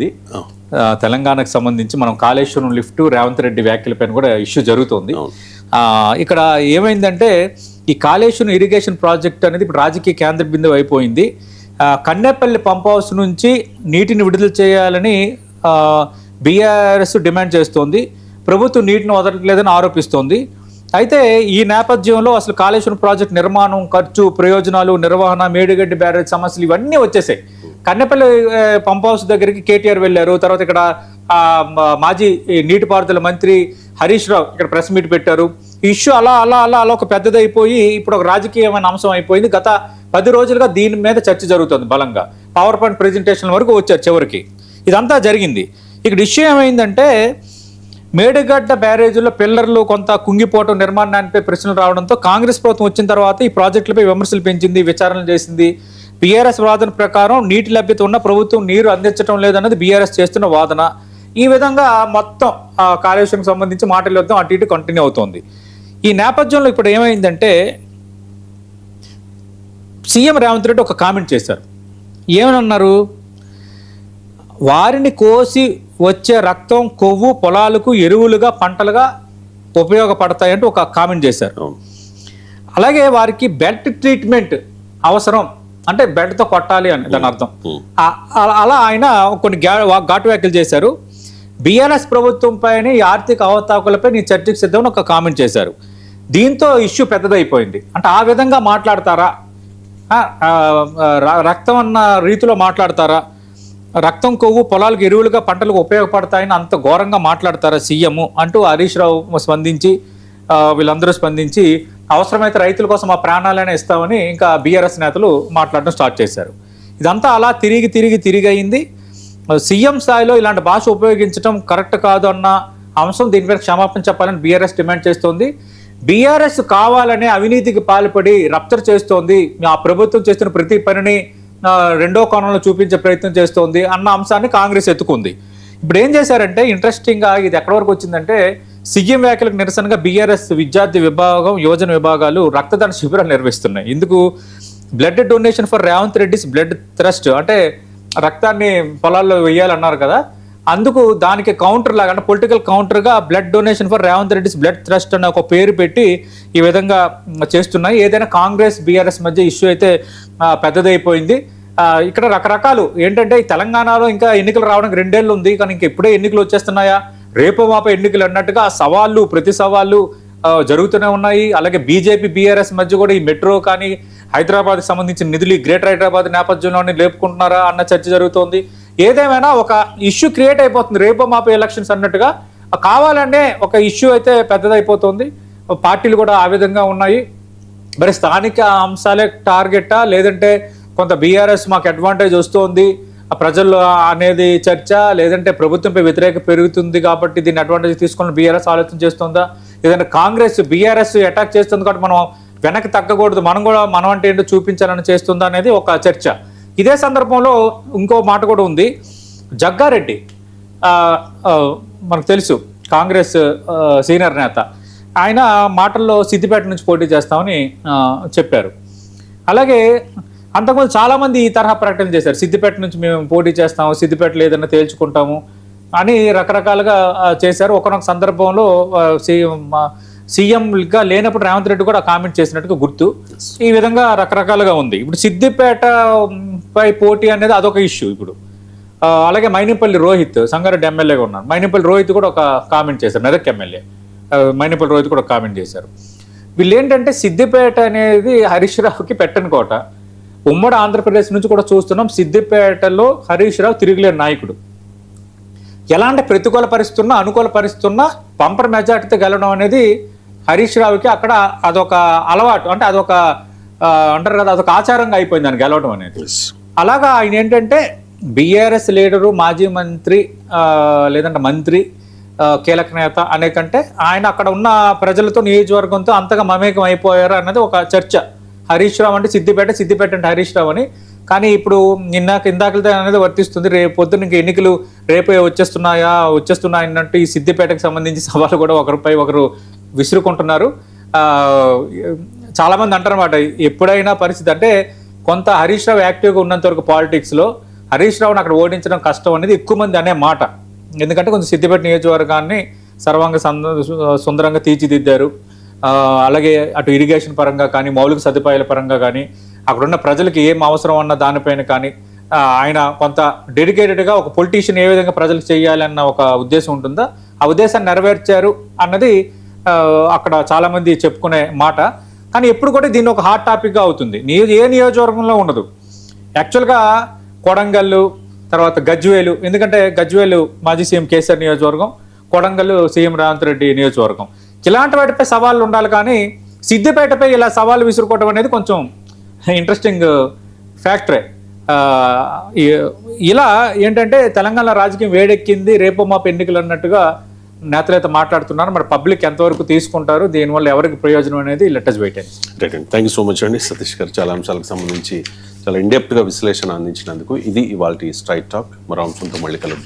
జరుగుతుంది. తెలంగాణకు సంబంధించి మనం కాళేశ్వరం లిఫ్ట్ రేవంత్ రెడ్డి వ్యాఖ్యల పైన కూడా ఇష్యూ జరుగుతుంది. ఇక్కడ ఏమైందంటే ఈ కాళేశ్వరం ఇరిగేషన్ ప్రాజెక్ట్ అనేది ఇప్పుడు రాజకీయ కేంద్ర బిందువు అయిపోయింది. కన్నెపల్లి పంప్ హౌస్ నుంచి నీటిని విడుదల చేయాలని బీఆర్ఎస్ డిమాండ్ చేస్తోంది. ప్రభుత్వం నీటిని వదలట్లేదని ఆరోపిస్తోంది. అయితే ఈ నేపథ్యంలో అసలు కాళేశ్వరం ప్రాజెక్ట్ నిర్మాణం, ఖర్చు, ప్రయోజనాలు, నిర్వహణ, మేడిగడ్డి బ్యారేజ్ సమస్యలు ఇవన్నీ వచ్చేసాయి. కన్నెపల్లి పంప్ హౌస్ దగ్గరికి కేటీఆర్ వెళ్ళారు. తర్వాత ఇక్కడ మాజీ నీటిపారుదల మంత్రి హరీష్ రావు ఇక్కడ ప్రెస్ మీట్ పెట్టారు. ఇష్యూ అలా అలా అలా అలా ఒక పెద్దదైపోయి ఇప్పుడు ఒక రాజకీయమైన అంశం అయిపోయింది. గత 10 రోజులుగా దీని మీద చర్చ జరుగుతుంది బలంగా. పవర్ పాయింట్ ప్రెజెంటేషన్ వరకు వచ్చారు చివరికి. ఇదంతా జరిగింది. ఇక్కడ ఇష్యూ ఏమైందంటే మేడిగడ్డ బ్యారేజీలో పిల్లర్లు కొంత కుంగిపోవటం, నిర్మాణానిపై ప్రశ్నలు రావడంతో కాంగ్రెస్ ప్రభుత్వం వచ్చిన తర్వాత ఈ ప్రాజెక్టులపై విమర్శలు పెంచింది, విచారణలు చేసింది. బీఆర్ఎస్ వాదన ప్రకారం నీటి లభ్యత ఉన్న ప్రభుత్వం నీరు అందించడం లేదన్నది బీఆర్ఎస్ చేస్తున్న వాదన. ఈ విధంగా మొత్తం కాళేశ్వరం సంబంధించి మాటలు యుద్ధం అటు ఇటు కంటిన్యూ అవుతోంది. ఈ నేపథ్యంలో ఇప్పుడు ఏమైందంటే సీఎం రేవంత్ రెడ్డి ఒక కామెంట్ చేశారు. ఏమన్నారు? వారిని కోసి వచ్చే రక్తం, కొవ్వు పొలాలకు ఎరువులుగా, పంటలుగా ఉపయోగపడతాయంటూ ఒక కామెంట్ చేశారు. అలాగే వారికి బెల్ట్ ట్రీట్మెంట్ అవసరం, అంటే బెల్ట్తో కొట్టాలి అని దాని అర్థం. అలా ఆయన కొన్ని ఘాటు వ్యాఖ్యలు చేశారు. బీఆర్ఎస్ ప్రభుత్వం పైన ఈ ఆర్థిక అవతాకులపై నీ చర్చకు సిద్ధమని ఒక కామెంట్ చేశారు. దీంతో ఇష్యూ పెద్దదైపోయింది. అంటే ఆ విధంగా మాట్లాడతారా? రక్తం అన్న రీతిలో మాట్లాడతారా? రక్తం, కొవ్వు పొలాలకు ఎరువులుగా, పంటలకు ఉపయోగపడతాయని అంత ఘోరంగా మాట్లాడతారా సీఎం అంటూ హరీష్ రావు స్పందించి, వీళ్ళందరూ స్పందించి అవసరమైతే రైతుల కోసం ఆ ప్రాణాలైనా ఇస్తామని ఇంకా బీఆర్ఎస్ నేతలు మాట్లాడడం స్టార్ట్ చేశారు. ఇదంతా అలా తిరిగి అయింది. సీఎం స్థాయిలో ఇలాంటి భాష ఉపయోగించడం కరెక్ట్ కాదు అన్న అంశం, దీనిపై క్షమాపణ చెప్పాలని బీఆర్ఎస్ డిమాండ్ చేస్తోంది. బీఆర్ఎస్ కావాలనే అవినీతికి పాల్పడి రప్చర్ చేస్తోంది, ఆ ప్రభుత్వం చేస్తున్న ప్రతి పనిని రెండో కోణంలో చూపించే ప్రయత్నం చేస్తోంది అన్న అంశాన్ని కాంగ్రెస్ ఎత్తుకుంది. ఇప్పుడు ఏం చేశారంటే ఇంట్రెస్టింగ్గా ఇది ఎక్కడి వరకు వచ్చిందంటే సీఎం వ్యాఖ్యలకు నిరసనగా బీఆర్ఎస్ విద్యార్థి విభాగం, యువజన విభాగాలు రక్తదాన శిబిరాలు నిర్వహిస్తున్నాయి. ఇందుకు blood donation for Revanth Reddy's blood trust, అంటే రక్తాన్ని పొలాల్లో వేయాలన్నారు కదా, అందుకు దానికి కౌంటర్ లాగా, అంటే పొలిటికల్ కౌంటర్గా blood donation for Revanth Reddy's blood trust అనే ఒక పేరు పెట్టి ఈ విధంగా చేస్తున్నాయి. ఏదైనా కాంగ్రెస్ బీఆర్ఎస్ మధ్య ఇష్యూ అయితే పెద్దదైపోయింది. ఇక్కడ రకరకాలు ఏంటంటే ఈ తెలంగాణలో ఇంకా ఎన్నికలు రావడానికి 2 ఏళ్ళు ఉంది, కానీ ఇంక ఇప్పుడే ఎన్నికలు వచ్చేస్తున్నాయా, రేపు మాప ఎన్నికలు అన్నట్టుగా సవాళ్ళు, ప్రతి సవాళ్ళు జరుగుతూనే ఉన్నాయి. అలాగే బీజేపీ బీఆర్ఎస్ మధ్య కూడా ఈ మెట్రో కానీ హైదరాబాద్కి సంబంధించిన నిధులు గ్రేటర్ హైదరాబాద్ నేపథ్యంలోనే లేపుకుంటున్నారా అన్న చర్చ జరుగుతోంది. ఏదేమైనా ఒక ఇష్యూ క్రియేట్ అయిపోతుంది, రేపు మాప ఎలక్షన్స్ అన్నట్టుగా. కావాలనే ఒక ఇష్యూ అయితే పెద్దదైపోతుంది. పార్టీలు కూడా ఆ విధంగా ఉన్నాయి. మరి స్థానిక అంశాలే టార్గెటా, లేదంటే కొంత బీఆర్ఎస్ మాకు అడ్వాంటేజ్ వస్తుంది ప్రజల్లో అనేది చర్చ, లేదంటే ప్రభుత్వంపై వ్యతిరేకత పెరుగుతుంది కాబట్టి దీన్ని అడ్వాంటేజ్ తీసుకుని బీఆర్ఎస్ ఆలోచన చేస్తుందా, లేదంటే కాంగ్రెస్ బీఆర్ఎస్ అటాక్ చేస్తుంది కాబట్టి మనం వెనక్కి తగ్గకూడదు, మనం అంటే ఏంటో చూపించాలని చేస్తుందా అనేది ఒక చర్చ. ఇదే సందర్భంలో ఇంకో మాట కూడా ఉంది. జగ్గారెడ్డి మనకు తెలుసు కాంగ్రెస్ సీనియర్ నేత, ఆయన మాటల్లో సిద్దిపేట నుంచి పోటీ చేస్తామని చెప్పారు. అలాగే అంతకుముందు చాలామంది ఈ తరహా ప్రకటనలు చేశారు, సిద్దిపేట నుంచి మేము పోటీ చేస్తాము, సిద్దిపేటలో ఏదైనా తేల్చుకుంటాము అని రకరకాలుగా చేశారు. ఒకనొక సందర్భంలో సీఎంగా లేనప్పుడు రేవంత్ రెడ్డి కూడా కామెంట్ చేసినట్టుగా గుర్తు. ఈ విధంగా రకరకాలుగా ఉంది. ఇప్పుడు సిద్దిపేట పై పోటీ అనేది అదొక ఇష్యూ ఇప్పుడు. అలాగే మైనేపల్లి రోహిత్, సంగారెడ్డి ఎమ్మెల్యేగా ఉన్నారు, మైనేపల్లి రోహిత్ కూడా ఒక కామెంట్ చేశారు, మెదక్ ఎమ్మెల్యే మైనేపల్లి రోహిత్ కూడా కామెంట్ చేశారు. వీళ్ళు ఏంటంటే సిద్దిపేట అనేది హరీష్ రావుకి పెట్టని కోట. ఉమ్మడి ఆంధ్రప్రదేశ్ నుంచి కూడా చూస్తున్నాం, సిద్దిపేటలో హరీష్ రావు తిరుగులేని నాయకుడు. ఎలాంటి ప్రతికూల పరిస్థితున్నా, అనుకూల పరిస్థితున్నా బంపర్ మెజార్టీతో గెలవడం అనేది హరీష్ రావుకి అక్కడ అదొక అలవాటు, అంటే అదొక అంటారు కదా, అదొక ఆచారంగా అయిపోయింది ఆయన గెలవడం అనేది. అలాగా ఆయన ఏంటంటే బీఆర్ఎస్ లీడరు, మాజీ మంత్రి లేదంటే మంత్రి, కీలక నేత అనే కంటే ఆయన అక్కడ ఉన్న ప్రజలతో, నియోజకవర్గంతో అంతగా మమేకం అయిపోయారు అన్నది ఒక చర్చ. హరీష్ రావు అంటే సిద్దిపేట అంటే హరీష్ రావు అని. కానీ ఇప్పుడు ఇందాకలతో అనేది వర్తిస్తుంది. రేపు పొద్దున్న ఇంక ఎన్నికలు రేపే వచ్చేస్తున్నాయన్నట్టు ఈ సిద్దిపేటకు సంబంధించి సవాలు కూడా ఒకరిపై ఒకరు విసురుకుంటున్నారు. చాలామంది అంటారన్నమాట, ఎప్పుడైనా పరిస్థితి అంటే కొంత హరీష్ రావు యాక్టివ్గా ఉన్నంత వరకు పాలిటిక్స్లో హరీష్ రావుని అక్కడ ఓడించడం కష్టం అనేది ఎక్కువ మంది అనే మాట. ఎందుకంటే కొంచెం సిద్దిపేట నియోజకవర్గాన్ని సర్వాంగ సుందరంగా తీర్చిదిద్దారు. అలాగే అటు ఇరిగేషన్ పరంగా కానీ, మౌలిక సదుపాయాల పరంగా కానీ, అక్కడున్న ప్రజలకి ఏం అవసరం అన్న దానిపైన కానీ ఆయన కొంత డెడికేటెడ్గా ఒక పొలిటీషియన్ ఏ విధంగా ప్రజలకు చేయాలన్న ఒక ఉద్దేశం ఉంటుందో ఆ ఉద్దేశాన్ని నెరవేర్చారు అన్నది అక్కడ చాలామంది చెప్పుకునే మాట. కానీ ఎప్పుడు కూడా దీన్ని ఒక హాట్ టాపిక్గా అవుతుంది. ఏ నియోజకవర్గంలో ఉండదు. యాక్చువల్గా కొడంగల్లు, తర్వాత గజ్వేలు, ఎందుకంటే గజ్వేలు మాజీ సీఎం కేసీఆర్ నియోజకవర్గం, కొడంగల్ సీఎం రేవంత్ రెడ్డి నియోజకవర్గం. ఇలాంటి వాటిపై సవాళ్ళు ఉండాలి, కానీ సిద్దిపేటపై ఇలా సవాళ్ళు విసురుకోవడం అనేది కొంచెం ఇంట్రెస్టింగ్ ఫ్యాక్టరే. ఇలా ఏంటంటే తెలంగాణ రాజకీయం వేడెక్కింది, రేపు మాపు ఎన్నికలు అన్నట్టుగా నేతలైతే మాట్లాడుతున్నారు. మరి పబ్లిక్ ఎంతవరకు తీసుకుంటారు, దీనివల్ల ఎవరికి ప్రయోజనం అనేది లెటర్స్ వెయిట్ అండి. రైట్ అండి, థ్యాంక్ యూ సో మచ్ అండి సతీష్ గారు. చాలా అంశాలకు సంబంధించి చాలా ఇండెప్త్గా విశ్లేషణ అందించినందుకు. ఇది ఇవాల్టి స్ట్రైట్ టాక్. మరో అంశంతో మళ్ళీ కలుద్దాం.